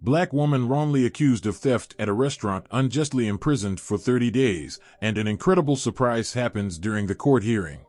Black woman wrongly accused of theft at a restaurant unjustly imprisoned for 30 days, and an incredible surprise happens during the court hearing.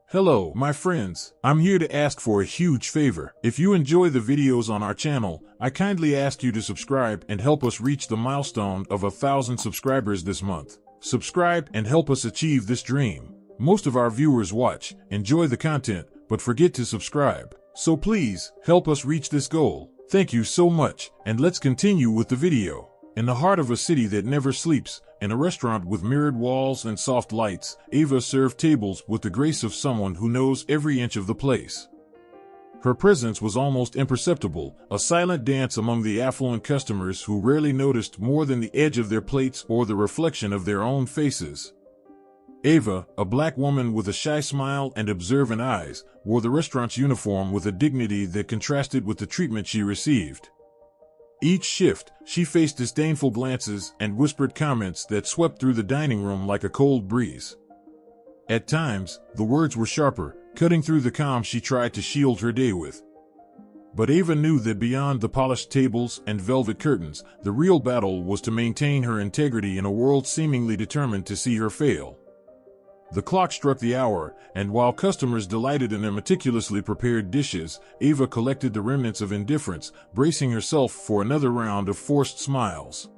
Hello, my friends. I'm here to ask for a huge favor. If you enjoy the videos on our channel, I kindly ask you to subscribe and help us reach the milestone of 1,000 subscribers this month. Subscribe and help us achieve this dream. Most of our viewers watch, enjoy the content, but forget to subscribe. So please, help us reach this goal. Thank you so much, and let's continue with the video. In the heart of a city that never sleeps, in a restaurant with mirrored walls and soft lights, Ava served tables with the grace of someone who knows every inch of the place. Her presence was almost imperceptible, a silent dance among the affluent customers who rarely noticed more than the edge of their plates or the reflection of their own faces. Ava, a black woman with a shy smile and observant eyes, wore the restaurant's uniform with a dignity that contrasted with the treatment she received. Each shift, she faced disdainful glances and whispered comments that swept through the dining room like a cold breeze. At times, the words were sharper, cutting through the calm she tried to shield her day with. But Ava knew that beyond the polished tables and velvet curtains, the real battle was to maintain her integrity in a world seemingly determined to see her fail. The clock struck the hour, and while customers delighted in their meticulously prepared dishes, Ava collected the remnants of indifference, bracing herself for another round of forced smiles.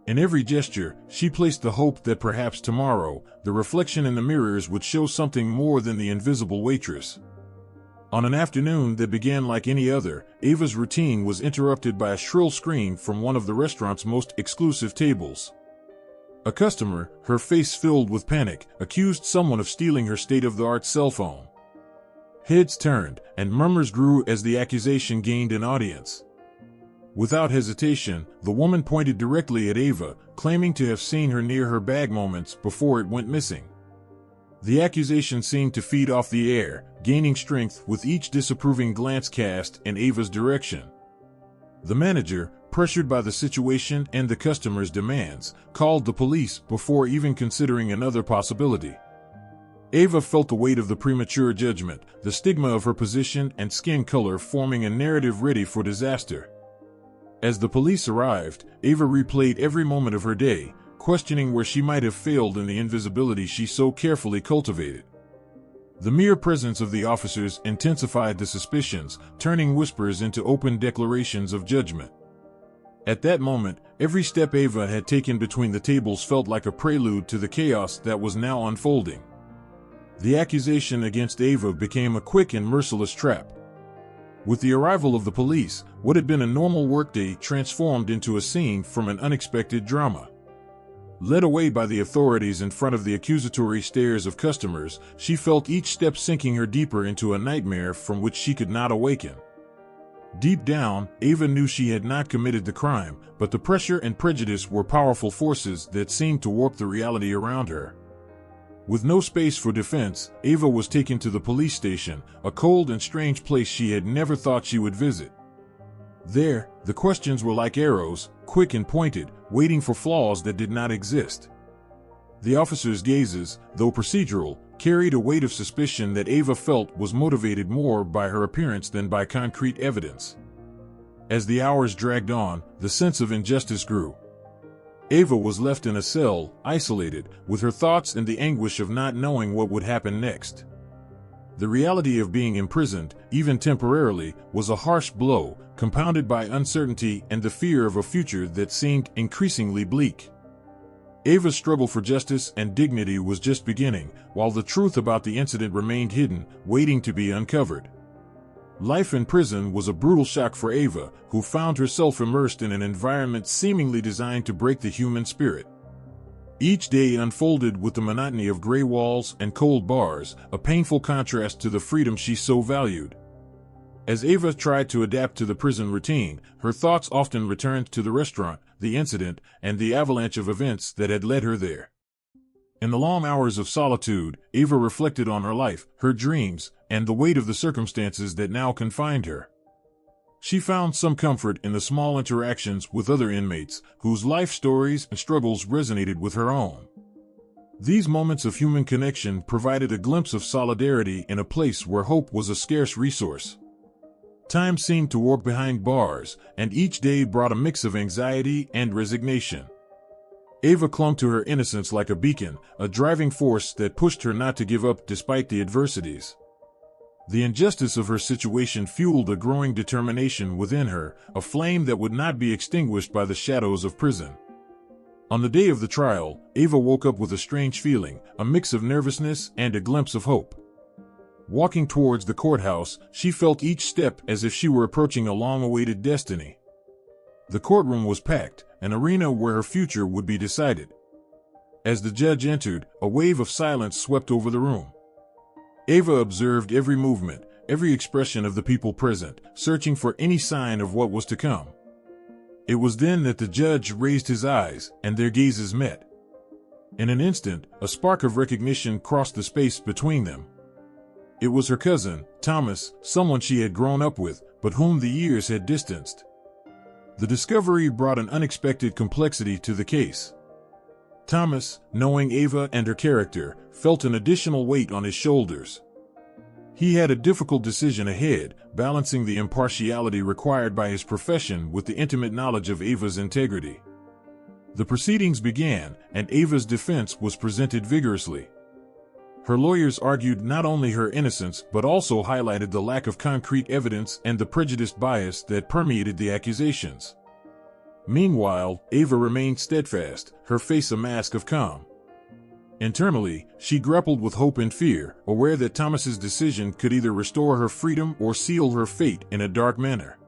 In every gesture, she placed the hope that perhaps tomorrow, the reflection in the mirrors would show something more than the invisible waitress. On an afternoon that began like any other, Ava's routine was interrupted by a shrill scream from one of the restaurant's most exclusive tables. A customer, her face filled with panic, accused someone of stealing her state-of-the-art cell phone. Heads turned, and murmurs grew as the accusation gained an audience. Without hesitation, the woman pointed directly at Ava, claiming to have seen her near her bag moments before it went missing. The accusation seemed to feed off the air, gaining strength with each disapproving glance cast in Ava's direction. The manager, pressured by the situation and the customer's demands, called the police before even considering another possibility. Ava felt the weight of the premature judgment, the stigma of her position and skin color forming a narrative ready for disaster. As the police arrived, Ava replayed every moment of her day, questioning where she might have failed in the invisibility she so carefully cultivated. The mere presence of the officers intensified the suspicions, turning whispers into open declarations of judgment. At that moment, every step Ava had taken between the tables felt like a prelude to the chaos that was now unfolding. The accusation against Ava became a quick and merciless trap. With the arrival of the police, what had been a normal workday transformed into a scene from an unexpected drama. Led away by the authorities in front of the accusatory stares of customers, she felt each step sinking her deeper into a nightmare from which she could not awaken. Deep down, Ava knew she had not committed the crime, but the pressure and prejudice were powerful forces that seemed to warp the reality around her. With no space for defense, Ava was taken to the police station, a cold and strange place she had never thought she would visit. There, the questions were like arrows, quick and pointed, waiting for flaws that did not exist. The officers' gazes, though procedural, carried a weight of suspicion that Ava felt was motivated more by her appearance than by concrete evidence. As the hours dragged on, the sense of injustice grew. Ava was left in a cell, isolated, with her thoughts and the anguish of not knowing what would happen next. The reality of being imprisoned, even temporarily, was a harsh blow, compounded by uncertainty and the fear of a future that seemed increasingly bleak. Ava's struggle for justice and dignity was just beginning, while the truth about the incident remained hidden, waiting to be uncovered. Life in prison was a brutal shock for Ava, who found herself immersed in an environment seemingly designed to break the human spirit. Each day unfolded with the monotony of gray walls and cold bars, a painful contrast to the freedom she so valued. As Ava tried to adapt to the prison routine, her thoughts often returned to the restaurant, the incident, and the avalanche of events that had led her there. In the long hours of solitude, Ava reflected on her life, her dreams, and the weight of the circumstances that now confined her. She found some comfort in the small interactions with other inmates, whose life stories and struggles resonated with her own. These moments of human connection provided a glimpse of solidarity in a place where hope was a scarce resource. Time seemed to warp behind bars, and each day brought a mix of anxiety and resignation. Ava clung to her innocence like a beacon, a driving force that pushed her not to give up despite the adversities. The injustice of her situation fueled a growing determination within her, a flame that would not be extinguished by the shadows of prison. On the day of the trial, Ava woke up with a strange feeling, a mix of nervousness and a glimpse of hope. Walking towards the courthouse, she felt each step as if she were approaching a long-awaited destiny. The courtroom was packed, an arena where her future would be decided. As the judge entered, a wave of silence swept over the room. Ava observed every movement, every expression of the people present, searching for any sign of what was to come. It was then that the judge raised his eyes, and their gazes met. In an instant, a spark of recognition crossed the space between them. It was her cousin, Thomas, someone she had grown up with, but whom the years had distanced. The discovery brought an unexpected complexity to the case. Thomas, knowing Ava and her character, felt an additional weight on his shoulders. He had a difficult decision ahead, balancing the impartiality required by his profession with the intimate knowledge of Ava's integrity. The proceedings began, and Ava's defense was presented vigorously. Her lawyers argued not only her innocence but also highlighted the lack of concrete evidence and the prejudiced bias that permeated the accusations. Meanwhile, Ava remained steadfast, her face a mask of calm. Internally, she grappled with hope and fear, aware that Thomas's decision could either restore her freedom or seal her fate in a dark manner.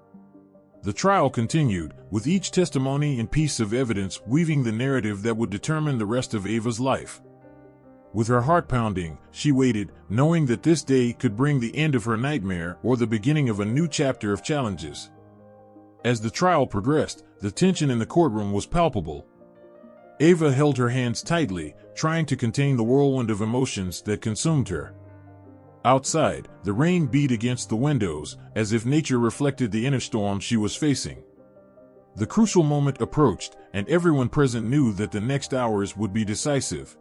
The trial continued, with each testimony and piece of evidence weaving the narrative that would determine the rest of Ava's life. With her heart pounding, she waited, knowing that this day could bring the end of her nightmare or the beginning of a new chapter of challenges. As the trial progressed, the tension in the courtroom was palpable. Ava held her hands tightly, trying to contain the whirlwind of emotions that consumed her. Outside, the rain beat against the windows, as if nature reflected the inner storm she was facing. The crucial moment approached, and everyone present knew that the next hours would be decisive.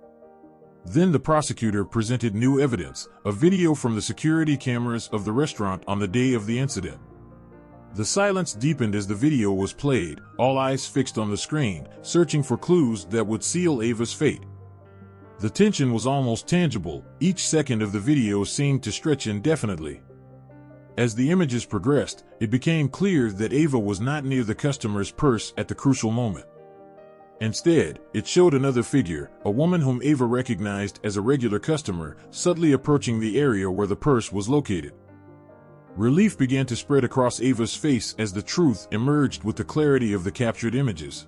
Then the prosecutor presented new evidence, a video from the security cameras of the restaurant on the day of the incident. The silence deepened as the video was played, all eyes fixed on the screen, searching for clues that would seal Ava's fate. The tension was almost tangible, each second of the video seemed to stretch indefinitely. As the images progressed, it became clear that Ava was not near the customer's purse at the crucial moment. Instead, it showed another figure, a woman whom Ava recognized as a regular customer, subtly approaching the area where the purse was located. Relief began to spread across Ava's face as the truth emerged with the clarity of the captured images.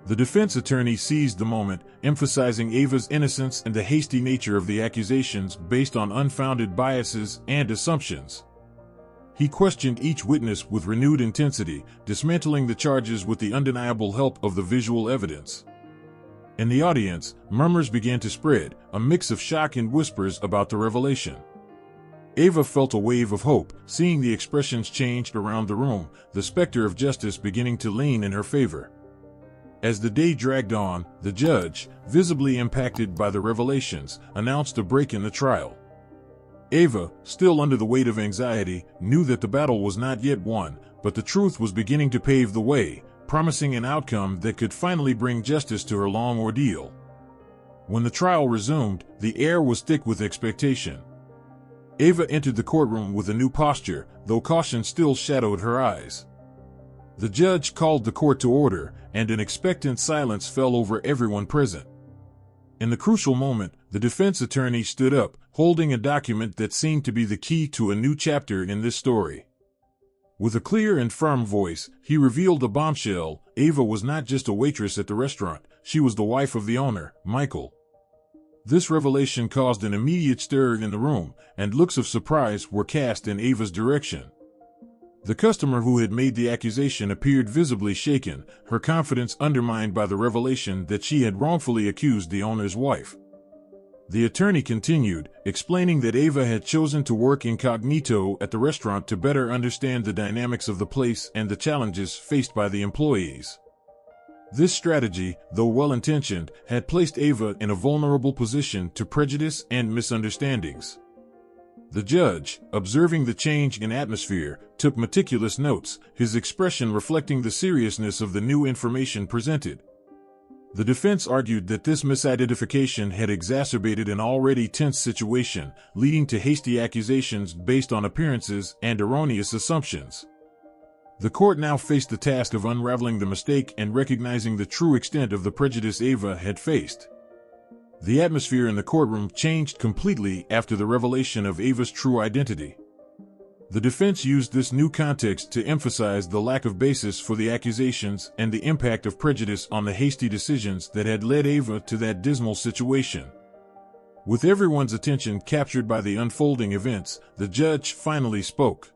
The defense attorney seized the moment, emphasizing Ava's innocence and the hasty nature of the accusations based on unfounded biases and assumptions. He questioned each witness with renewed intensity, dismantling the charges with the undeniable help of the visual evidence. In the audience, murmurs began to spread, a mix of shock and whispers about the revelation. Ava felt a wave of hope, seeing the expressions changed around the room, the specter of justice beginning to lean in her favor. As the day dragged on, the judge, visibly impacted by the revelations, announced a break in the trial. Ava, still under the weight of anxiety, knew that the battle was not yet won, but the truth was beginning to pave the way, promising an outcome that could finally bring justice to her long ordeal. When the trial resumed, the air was thick with expectation. Ava entered the courtroom with a new posture, though caution still shadowed her eyes. The judge called the court to order, and an expectant silence fell over everyone present. In the crucial moment, the defense attorney stood up, holding a document that seemed to be the key to a new chapter in this story. With a clear and firm voice, he revealed a bombshell. Ava was not just a waitress at the restaurant, she was the wife of the owner, Michael. This revelation caused an immediate stir in the room, and looks of surprise were cast in Ava's direction. The customer who had made the accusation appeared visibly shaken, her confidence undermined by the revelation that she had wrongfully accused the owner's wife. The attorney continued, explaining that Ava had chosen to work incognito at the restaurant to better understand the dynamics of the place and the challenges faced by the employees. This strategy, though well-intentioned, had placed Ava in a vulnerable position to prejudice and misunderstandings. The judge, observing the change in atmosphere, took meticulous notes, his expression reflecting the seriousness of the new information presented. The defense argued that this misidentification had exacerbated an already tense situation, leading to hasty accusations based on appearances and erroneous assumptions. The court now faced the task of unraveling the mistake and recognizing the true extent of the prejudice Ava had faced. The atmosphere in the courtroom changed completely after the revelation of Ava's true identity. The defense used this new context to emphasize the lack of basis for the accusations and the impact of prejudice on the hasty decisions that had led Ava to that dismal situation. With everyone's attention captured by the unfolding events, the judge finally spoke.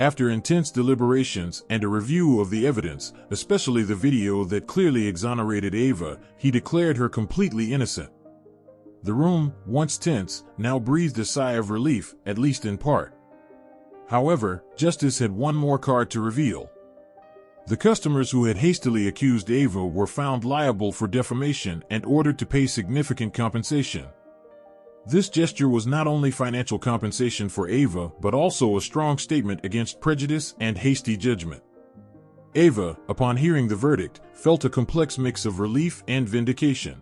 After intense deliberations and a review of the evidence, especially the video that clearly exonerated Ava, he declared her completely innocent. The room, once tense, now breathed a sigh of relief, at least in part. However, justice had one more card to reveal. The customers who had hastily accused Ava were found liable for defamation and ordered to pay significant compensation. This gesture was not only financial compensation for Ava, but also a strong statement against prejudice and hasty judgment. Ava, upon hearing the verdict, felt a complex mix of relief and vindication.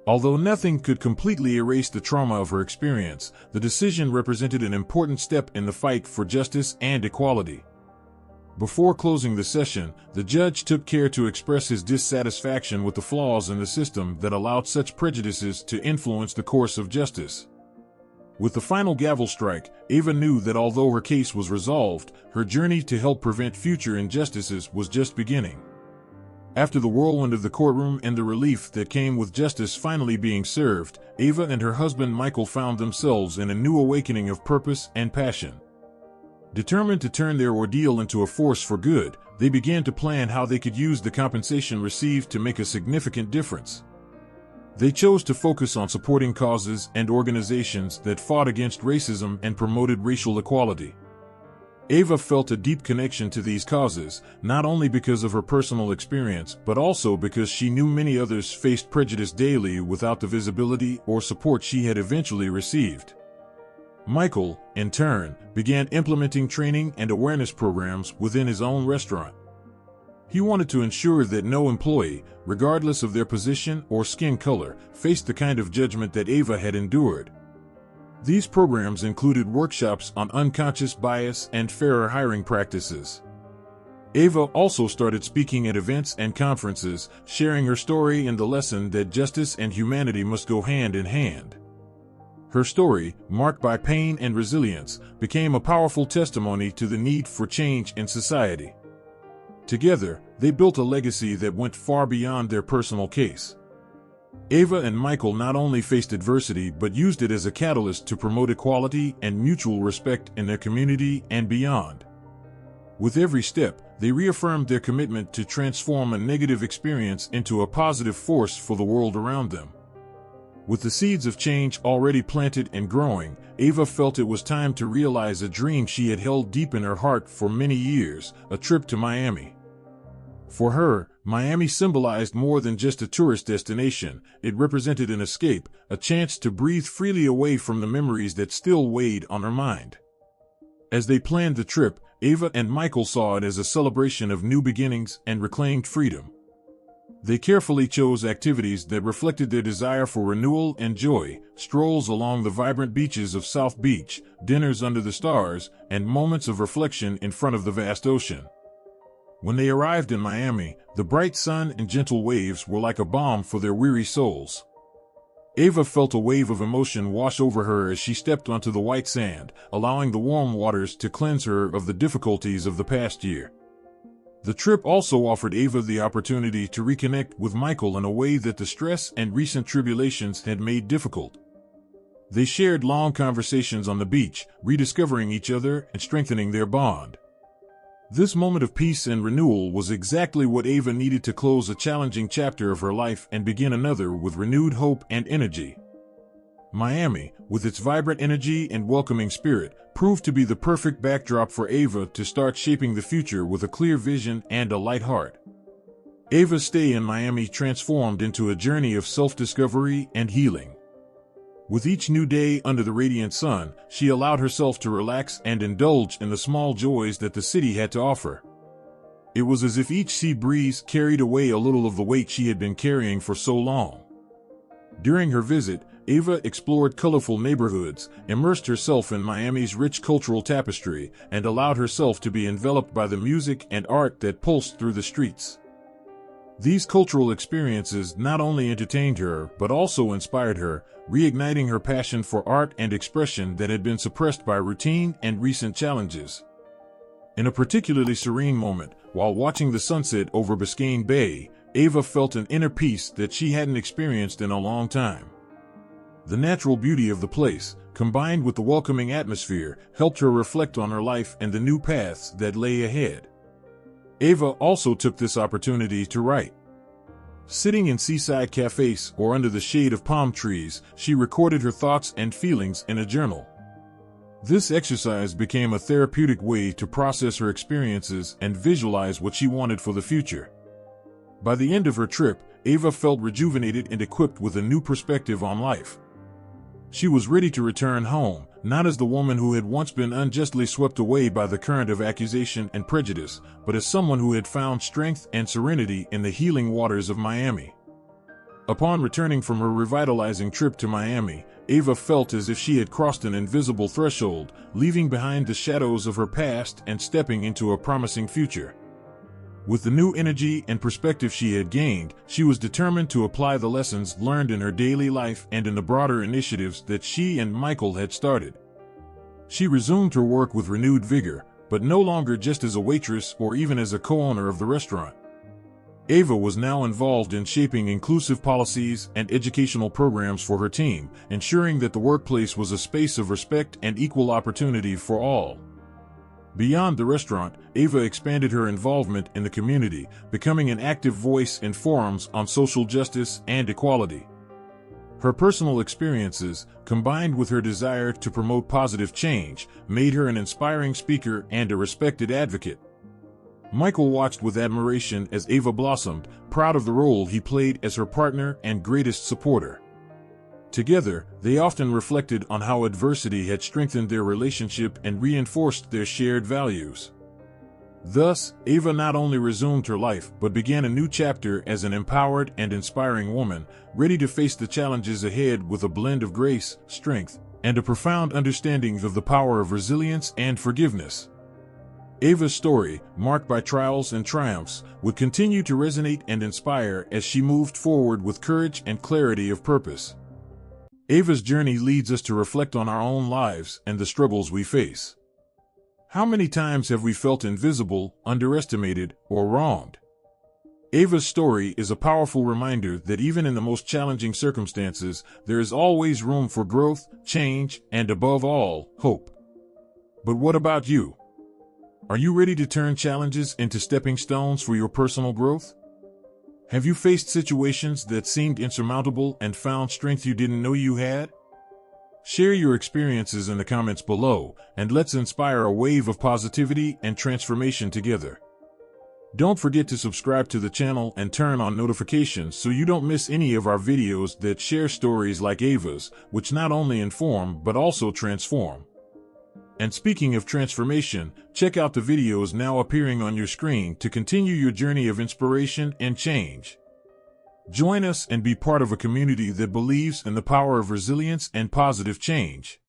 Although nothing could completely erase the trauma of her experience, the decision represented an important step in the fight for justice and equality. Before closing the session, the judge took care to express his dissatisfaction with the flaws in the system that allowed such prejudices to influence the course of justice. With the final gavel strike, Ava knew that although her case was resolved, her journey to help prevent future injustices was just beginning. After the whirlwind of the courtroom and the relief that came with justice finally being served, Ava and her husband Michael found themselves in a new awakening of purpose and passion. Determined to turn their ordeal into a force for good, they began to plan how they could use the compensation received to make a significant difference. They chose to focus on supporting causes and organizations that fought against racism and promoted racial equality. Ava felt a deep connection to these causes, not only because of her personal experience, but also because she knew many others faced prejudice daily without the visibility or support she had eventually received. Michael, in turn, began implementing training and awareness programs within his own restaurant. He wanted to ensure that no employee, regardless of their position or skin color, faced the kind of judgment that Ava had endured. These programs included workshops on unconscious bias and fairer hiring practices. Ava also started speaking at events and conferences, sharing her story and the lesson that justice and humanity must go hand in hand. Her story, marked by pain and resilience, became a powerful testimony to the need for change in society. Together, they built a legacy that went far beyond their personal case. Ava and Michael not only faced adversity but used it as a catalyst to promote equality and mutual respect in their community and beyond. With every step, they reaffirmed their commitment to transform a negative experience into a positive force for the world around them. With the seeds of change already planted and growing, Ava felt it was time to realize a dream she had held deep in her heart for many years: a trip to Miami. For her, Miami symbolized more than just a tourist destination. It represented an escape, a chance to breathe freely away from the memories that still weighed on her mind. As they planned the trip, Ava and Michael saw it as a celebration of new beginnings and reclaimed freedom. They carefully chose activities that reflected their desire for renewal and joy: strolls along the vibrant beaches of South Beach, dinners under the stars, and moments of reflection in front of the vast ocean. When they arrived in Miami, the bright sun and gentle waves were like a balm for their weary souls. Ava felt a wave of emotion wash over her as she stepped onto the white sand, allowing the warm waters to cleanse her of the difficulties of the past year. The trip also offered Ava the opportunity to reconnect with Michael in a way that the stress and recent tribulations had made difficult. They shared long conversations on the beach, rediscovering each other and strengthening their bond. This moment of peace and renewal was exactly what Ava needed to close a challenging chapter of her life and begin another with renewed hope and energy. Miami, with its vibrant energy and welcoming spirit, proved to be the perfect backdrop for Ava to start shaping the future with a clear vision and a light heart. Ava's stay in Miami transformed into a journey of self-discovery and healing. With each new day under the radiant sun, she allowed herself to relax and indulge in the small joys that the city had to offer. It was as if each sea breeze carried away a little of the weight she had been carrying for so long. During her visit, Ava explored colorful neighborhoods, immersed herself in Miami's rich cultural tapestry, and allowed herself to be enveloped by the music and art that pulsed through the streets. These cultural experiences not only entertained her but also inspired her, reigniting her passion for art and expression that had been suppressed by routine and recent challenges. In a particularly serene moment, while watching the sunset over Biscayne Bay, Ava felt an inner peace that she hadn't experienced in a long time. The natural beauty of the place, combined with the welcoming atmosphere, helped her reflect on her life and the new paths that lay ahead. Ava also took this opportunity to write. Sitting in seaside cafes or under the shade of palm trees, she recorded her thoughts and feelings in a journal. This exercise became a therapeutic way to process her experiences and visualize what she wanted for the future. By the end of her trip, Ava felt rejuvenated and equipped with a new perspective on life. She was ready to return home, not as the woman who had once been unjustly swept away by the current of accusation and prejudice, but as someone who had found strength and serenity in the healing waters of Miami. Upon returning from her revitalizing trip to Miami, Ava felt as if she had crossed an invisible threshold, leaving behind the shadows of her past and stepping into a promising future. With the new energy and perspective she had gained, she was determined to apply the lessons learned in her daily life and in the broader initiatives that she and Michael had started. She resumed her work with renewed vigor, but no longer just as a waitress or even as a co-owner of the restaurant. Ava was now involved in shaping inclusive policies and educational programs for her team, ensuring that the workplace was a space of respect and equal opportunity for all. Beyond the restaurant, Ava expanded her involvement in the community, becoming an active voice in forums on social justice and equality. Her personal experiences, combined with her desire to promote positive change, made her an inspiring speaker and a respected advocate. Michael watched with admiration as Ava blossomed, proud of the role he played as her partner and greatest supporter. Together, they often reflected on how adversity had strengthened their relationship and reinforced their shared values. Thus, Ava not only resumed her life but began a new chapter as an empowered and inspiring woman, ready to face the challenges ahead with a blend of grace, strength, and a profound understanding of the power of resilience and forgiveness. Ava's story, marked by trials and triumphs, would continue to resonate and inspire as she moved forward with courage and clarity of purpose. Ava's journey leads us to reflect on our own lives and the struggles we face. How many times have we felt invisible, underestimated, or wronged? Ava's story is a powerful reminder that even in the most challenging circumstances, there is always room for growth, change, and above all, hope. But what about you? Are you ready to turn challenges into stepping stones for your personal growth? Have you faced situations that seemed insurmountable and found strength you didn't know you had? Share your experiences in the comments below, and let's inspire a wave of positivity and transformation together. Don't forget to subscribe to the channel and turn on notifications so you don't miss any of our videos that share stories like Ava's, which not only inform but also transform. And speaking of transformation, check out the videos now appearing on your screen to continue your journey of inspiration and change. Join us and be part of a community that believes in the power of resilience and positive change.